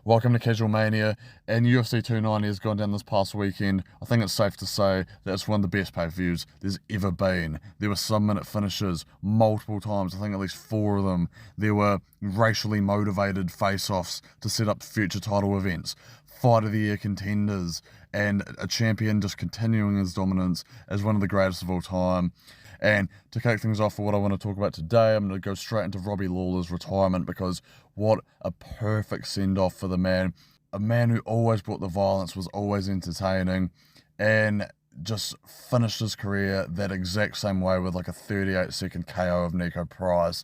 Welcome to Casual Mania, and UFC 290 has gone down this past weekend. I think it's safe to say that it's one of the best pay-per-views there's ever been. There were some minute finishes multiple times, I think at least 4 of them. There were racially motivated face-offs to set up future title events, Fight of the Year contenders, and a champion just continuing his dominance as one of the greatest of all time. And to kick things off for what I want to talk about today, I'm going to go straight into Robbie Lawler's retirement, because what a perfect send-off for the man. A man who always brought the violence, was always entertaining, and just finished his career that exact same way with like a 38-second KO of Nico Price.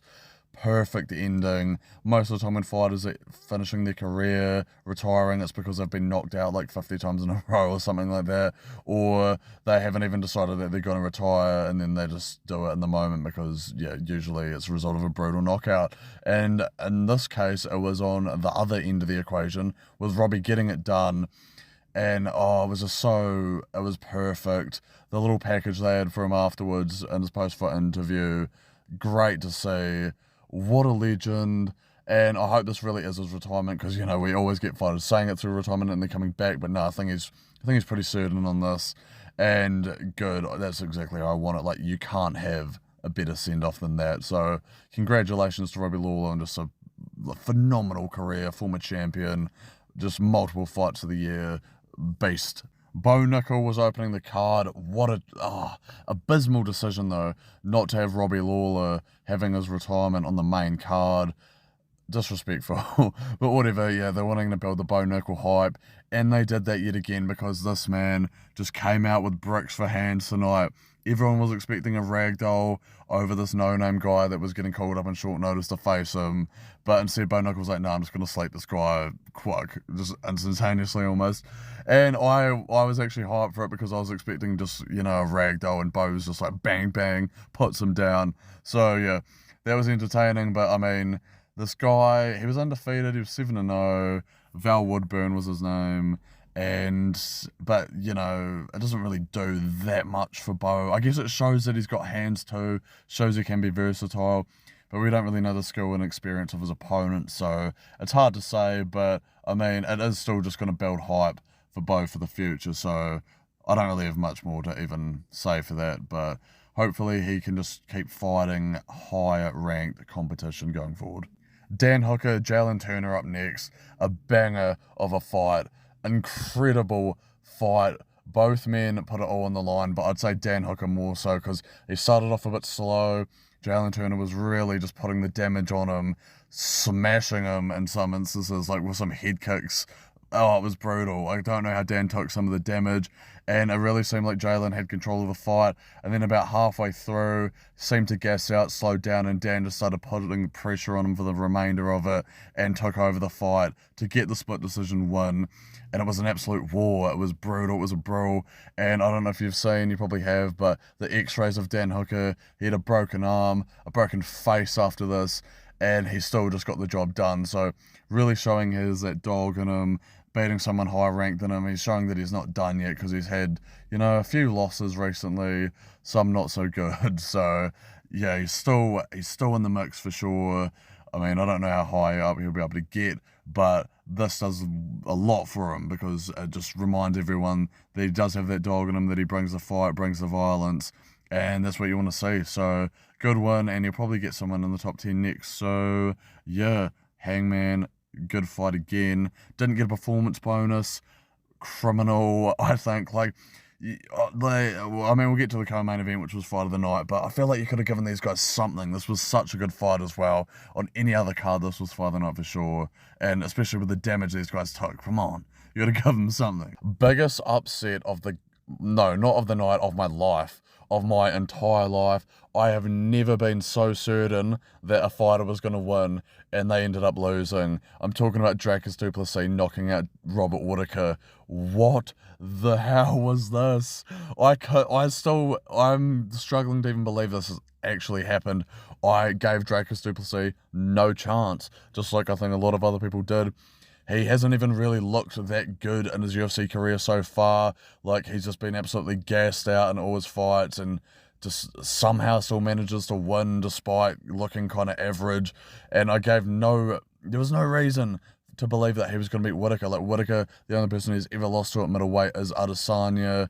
Perfect ending. Most of the time when fighters are finishing their career, retiring, it's because they've been knocked out like 50 times in a row or something like that, or they haven't even decided that they're going to retire and then they just do it in the moment because, yeah, usually it's a result of a brutal knockout. And in this case, it was on the other end of the equation, with Robbie getting it done. And it was perfect. The little package they had for him afterwards in his post-fight interview, great to see. What a legend. And I hope this really is his retirement, because, you know, we always get fighters saying it through retirement and they're coming back, but no, I think he's pretty certain on this. And good, that's exactly how I want it. Like, you can't have a better send-off than that. So congratulations to Robbie Lawler on just a phenomenal career, former champion, just multiple fights of the year, beast. Bo Nickel was opening the card. What a abysmal decision, though, not to have Robbie Lawler having his retirement on the main card. Disrespectful. But whatever, yeah, they're wanting to build the Bo Nickel hype, and they did that yet again, because this man just came out with bricks for hands tonight. Everyone was expecting a ragdoll over this no-name guy that was getting called up on short notice to face him, but instead Bo Nickel was like, no, I'm just going to sleep this guy quick, just instantaneously almost. And I was actually hyped for it, because I was expecting just, you know, a ragdoll, and Bo was just like bang, bang, puts him down. So yeah, that was entertaining. But I mean, this guy, he was undefeated, he was 7-0, Val Woodburn was his name. But, you know, it doesn't really do that much for Bo. I guess it shows that he's got hands too, shows he can be versatile, but we don't really know the skill and experience of his opponent, so it's hard to say. But I mean, it is still just going to build hype for Bo for the future, so I don't really have much more to even say for that, but hopefully he can just keep fighting higher ranked competition going forward. Dan Hooker, Jalen Turner up next, a banger of a fight. Incredible fight. Both men put it all on the line, but I'd say Dan Hooker more so, because he started off a bit slow. Jalen Turner was really just putting the damage on him, smashing him in some instances, like with some head kicks. Oh, it was brutal. I don't know how Dan took some of the damage, and it really seemed like Jalen had control of the fight. And then about halfway through, seemed to gas out, slowed down, and Dan just started putting pressure on him for the remainder of it and took over the fight to get the split decision win. And it was an absolute war. It was brutal. It was a brawl. And I don't know if you've seen, you probably have, but the x-rays of Dan Hooker, he had a broken arm, a broken face after this, and he still just got the job done. So really showing that dog in him, beating someone higher ranked than him. He's showing that he's not done yet, because he's had, you know, a few losses recently, some not so good. So yeah, he's still in the mix for sure. I mean, I don't know how high up he'll be able to get, but this does a lot for him, because it just reminds everyone that he does have that dog in him, that he brings the fight, brings the violence, and that's what you want to see. So good win, and he'll probably get someone in the top 10 next. So yeah, Hangman, good fight again. Didn't get a performance bonus. Criminal, I think. We'll get to the co-main event, which was fight of the night, but I feel like you could have given these guys something. This was such a good fight as well. On any other card, this was fight of the night for sure, and especially with the damage these guys took. Come on, you got to give them something. Biggest upset of the... No, not of the night, of my life. Of my entire life. I have never been so certain that a fighter was going to win, and they ended up losing. I'm talking about Dracus du Plessis knocking out Robert Whittaker. What the hell was this? I'm struggling to even believe this has actually happened. I gave Dracus du Plessis no chance, just like I think a lot of other people did. He hasn't even really looked that good in his UFC career so far. Like, he's just been absolutely gassed out in all his fights, and just somehow still manages to win despite looking kind of average. And there was no reason to believe that he was going to beat Whittaker. Like, Whittaker, the only person who's ever lost to at middleweight is Adesanya,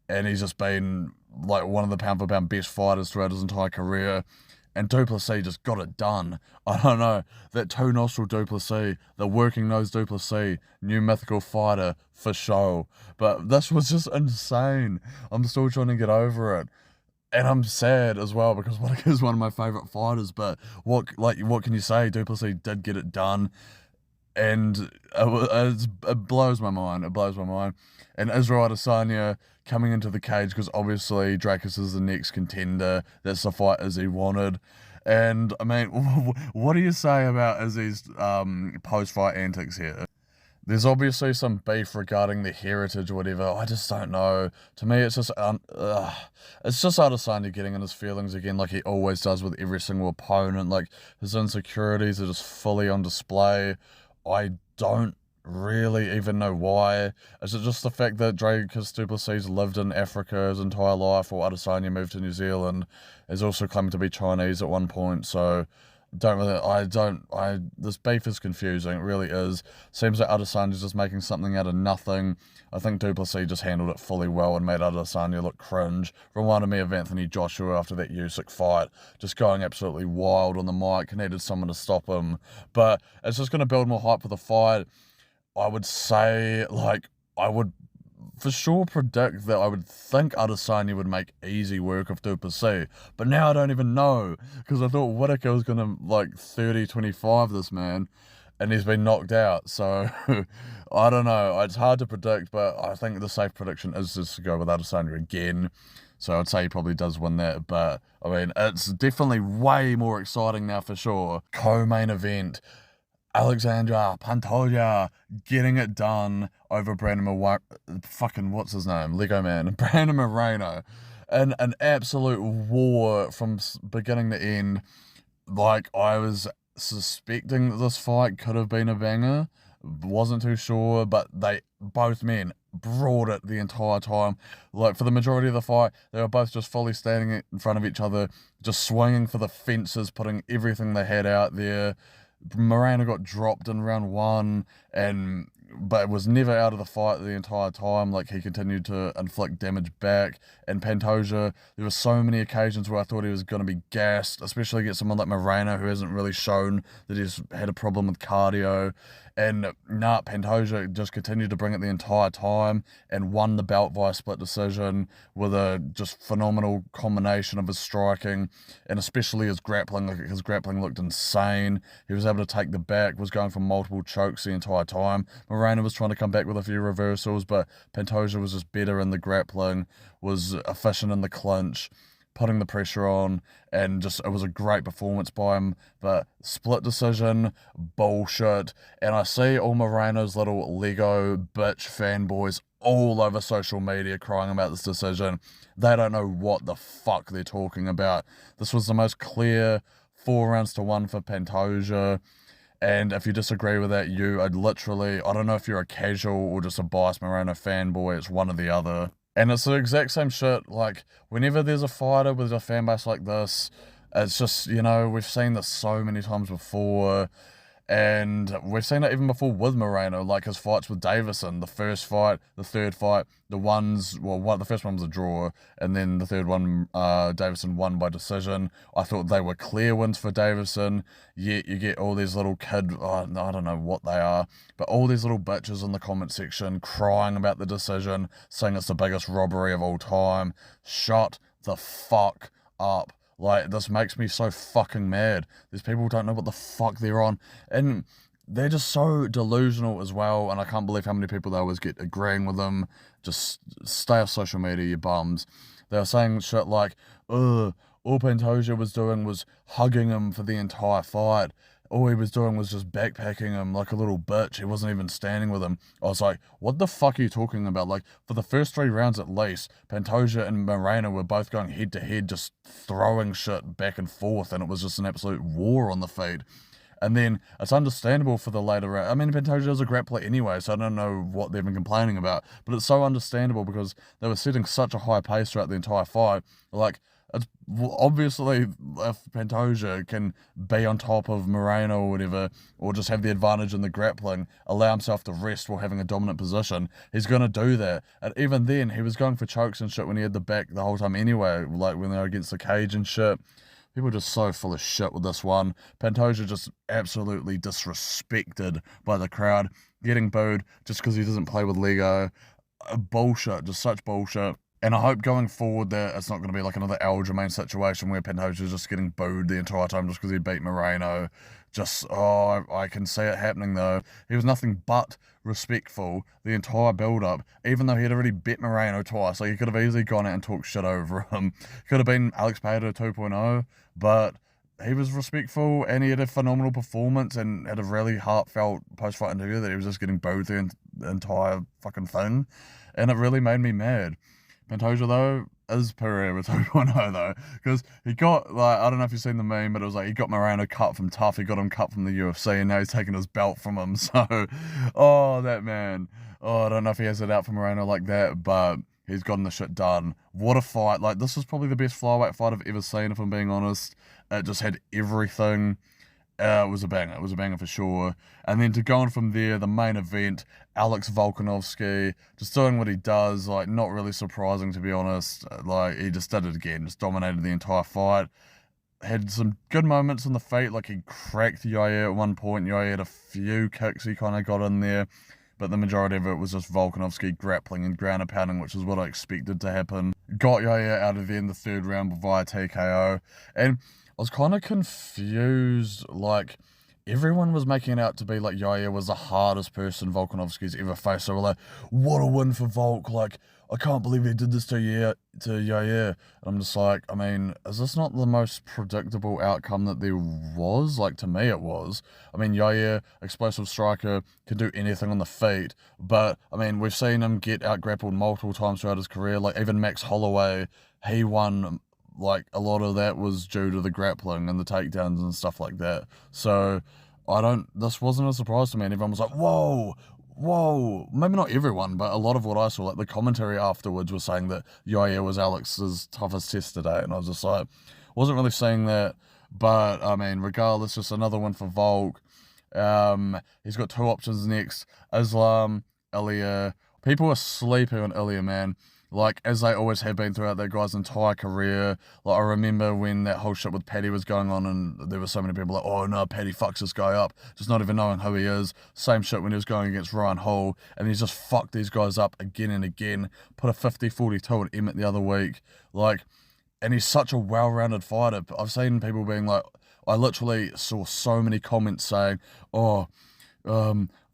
and he's just been like one of the pound for pound best fighters throughout his entire career. And Du Plessis just got it done. I don't know, that two-nostril Du Plessis, the working nose Du Plessis, new mythical fighter for show. But this was just insane. I'm still trying to get over it. And I'm sad as well because Whittaker is one of my favourite fighters. But what can you say? Du Plessis did get it done. And it blows my mind. It blows my mind. And Israel Adesanya coming into the cage because obviously Dracus is the next contender. That's the fight Izzy wanted. And I mean, what do you say about Izzy's post-fight antics here? There's obviously some beef regarding the heritage or whatever. I just don't know. To me, it's just Adesanya getting in his feelings again, like he always does with every single opponent. Like, his insecurities are just fully on display. I don't really even know why. Is it just the fact that Dracus du Plessis lived in Africa his entire life, or Adesanya moved to New Zealand, is also claimed to be Chinese at one point, so this beef is confusing, it really is. Seems like Adesanya's just making something out of nothing. I think du Plessis just handled it fully well and made Adesanya look cringe. Reminded me of Anthony Joshua after that Usyk fight, just going absolutely wild on the mic, needed someone to stop him. But it's just going to build more hype for the fight. I would say, I would for sure predict that I would think Adesanya would make easy work of du Plessis, but now I don't even know, because I thought Whittaker was going to 30-25 this man, and he's been knocked out, so I don't know, it's hard to predict, but I think the safe prediction is just to go with Adesanya again, so I'd say he probably does win that, but I mean, it's definitely way more exciting now for sure. Co-main event, Alexandra Pantoja getting it done over Brandon what's his name? Lego Man. Brandon Moreno. And an absolute war from beginning to end. Like, I was suspecting that this fight could have been a banger. Wasn't too sure, but both men brought it the entire time. Like, for the majority of the fight, they were both just fully standing in front of each other, just swinging for the fences, putting everything they had out there. Moreno got dropped in round one, but was never out of the fight the entire time. Like, he continued to inflict damage back. And Pantoja, there were so many occasions where I thought he was going to be gassed, especially against someone like Moreno, who hasn't really shown that he's had a problem with cardio. And Pantoja just continued to bring it the entire time and won the bout via split decision with a just phenomenal combination of his striking and especially his grappling. Like, his grappling looked insane. He was able to take the back, was going for multiple chokes the entire time. Moreno was trying to come back with a few reversals, but Pantoja was just better in the grappling, was efficient in the clinch, putting the pressure on, and just, it was a great performance by him. But split decision, bullshit. And I see all Moreno's little Lego bitch fanboys all over social media crying about this decision. They don't know what the fuck they're talking about. This was the most clear 4-1 for Pantoja. And if you disagree with that, I don't know if you're a casual or just a biased Moreno fanboy, it's one or the other. And it's the exact same shit, like, whenever there's a fighter with a fan base like this, it's just, we've seen this so many times before, and we've seen it even before with Moreno, like his fights with Davison, the first fight, the third fight, the first one was a draw, and then the third one, Davison won by decision. I thought they were clear wins for Davison, yet you get all these little I don't know what they are, but all these little bitches in the comment section crying about the decision, saying it's the biggest robbery of all time. Shut the fuck up. Like, this makes me so fucking mad. These people don't know what the fuck they're on. And they're just so delusional as well. And I can't believe how many people they always get agreeing with them. Just stay off social media, you bums. They were saying shit like, all Pantoja was doing was hugging him for the entire fight. All he was doing was just backpacking him like a little bitch. He wasn't even standing with him. I was like, what the fuck are you talking about? Like, for the first 3 rounds at least, Pantoja and Moreno were both going head to head, just throwing shit back and forth, and it was just an absolute war on the feet. And then it's understandable for the later round. I mean, Pantoja is a grappler anyway, so I don't know what they've been complaining about. But it's so understandable because they were setting such a high pace throughout the entire fight. Like, It's obviously if Pantoja can be on top of Moreno or whatever, or just have the advantage in the grappling, allow himself to rest while having a dominant position, he's gonna do that. And even then, he was going for chokes and shit when he had the back the whole time anyway, like when they were against the cage and shit. People are just so full of shit with this one. Pantoja just absolutely disrespected by the crowd, getting booed just because he doesn't play with Lego. Bullshit, just such bullshit. And I hope going forward that it's not going to be like another Aljamain situation where Pantoja's just getting booed the entire time just because he beat Moreno. Just, oh, I can see it happening though. He was nothing but respectful the entire build-up, even though he had already beat Moreno twice. Like, he could have easily gone out and talked shit over him. Could have been Alex Pereira 2.0, but he was respectful and he had a phenomenal performance and had a really heartfelt post-fight interview that he was just getting booed the entire fucking thing. And it really made me mad. Pantoja, though, is Pereira 2.0, though, because he got, like, I don't know if you've seen the meme, but it was like he got Moreno cut from Tough, he got him cut from the UFC, and now he's taking his belt from him, so, oh, that man, oh, I don't know if he has it out for Moreno like that, but he's gotten the shit done. What a fight. Like, this is probably the best flyweight fight I've ever seen, if I'm being honest. It just had everything. It was a banger. It was a banger for sure. And then to go on from there, the main event, Alex Volkanovski, just doing what he does, like, not really surprising, to be honest. Like, he just did it again, just dominated the entire fight. Had some good moments on the feet, like he cracked Yair at one point. Yair had a few kicks he kind of got in there, but the majority of it was just Volkanovski grappling and ground and pounding, which is what I expected to happen. Got Yair out of there in the third round via TKO, and I was kind of confused, like, everyone was making it out to be like Yair was the hardest person Volkanovski's ever faced. So we're like, what a win for Volk, like, I can't believe he did this to Yair. And I'm just like, I mean, is this not the most predictable outcome that there was? Like, to me it was. I mean, Yair, explosive striker, can do anything on the feet, but, I mean, we've seen him get out-grappled multiple times throughout his career. Like, even Max Holloway, he won. Like, a lot of that was due to the grappling and the takedowns and stuff like that. So, this wasn't a surprise to me. And everyone was like, whoa. Maybe not everyone, but a lot of what I saw, like, the commentary afterwards was saying that Yair was Alex's toughest test today. And I was just like, wasn't really seeing that. But, I mean, regardless, just another one for Volk. He's got two options next. Islam, Ilya. People are sleeping on Ilya, man. Like, as they always have been throughout that guy's entire career. Like, I remember when that whole shit with Paddy was going on and there were so many people like, oh no, Paddy fucks this guy up, just not even knowing who he is. Same shit when he was going against Ryan Hall, and he's just fucked these guys up again and again. Put a 50-42 on Emmett the other week. Like, and he's such a well-rounded fighter. I've seen people being like, I literally saw so many comments saying, oh,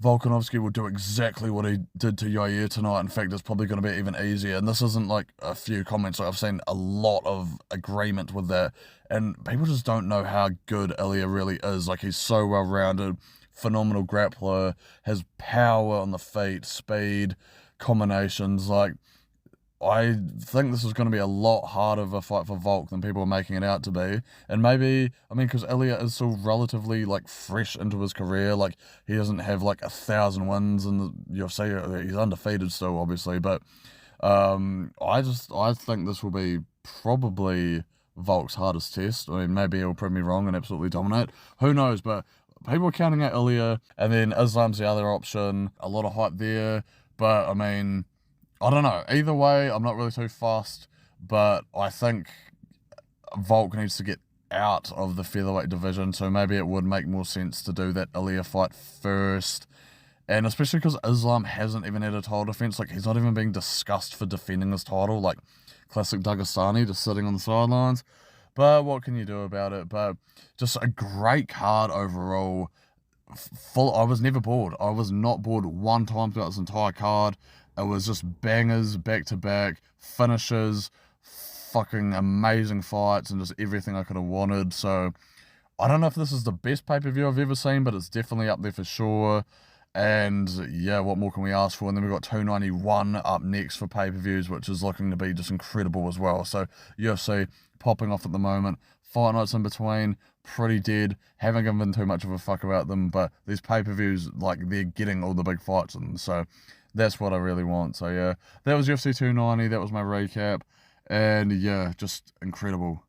Volkanovski will do exactly what he did to Yair tonight. In fact, it's probably going to be even easier. And this isn't like a few comments. Like, I've seen a lot of agreement with that. And people just don't know how good Ilya really is. Like, he's so well-rounded, phenomenal grappler, has power on the feet, speed, combinations. Like, I think this is going to be a lot harder of a fight for Volk than people are making it out to be. And maybe, I mean, because Ilya is still relatively, like, fresh into his career. Like, he doesn't have, like, 1,000 wins in the UFC. He's undefeated still, obviously. But I think this will be probably Volk's hardest test. I mean, maybe he'll prove me wrong and absolutely dominate. Who knows? But people are counting out Ilya. And then Islam's the other option. A lot of hype there. But, I mean, I don't know. Either way, I'm not really too fussed, but I think Volk needs to get out of the featherweight division, so maybe it would make more sense to do that Ilya fight first. And especially because Islam hasn't even had a title defense. Like, he's not even being discussed for defending his title, like classic Dagestani, just sitting on the sidelines. But what can you do about it? But just a great card overall. I was never bored. I was not bored one time throughout this entire card. It was just bangers, back-to-back, finishes, fucking amazing fights, and just everything I could have wanted. So, I don't know if this is the best pay-per-view I've ever seen, but it's definitely up there for sure. And, yeah, what more can we ask for? And then we've got 291 up next for pay-per-views, which is looking to be just incredible as well. So, UFC popping off at the moment. Fight nights in between, pretty dead. Haven't given too much of a fuck about them, but these pay-per-views, like, they're getting all the big fights in them. So, that's what I really want. So, yeah, that was UFC 290. That was my recap. and yeah, just incredible.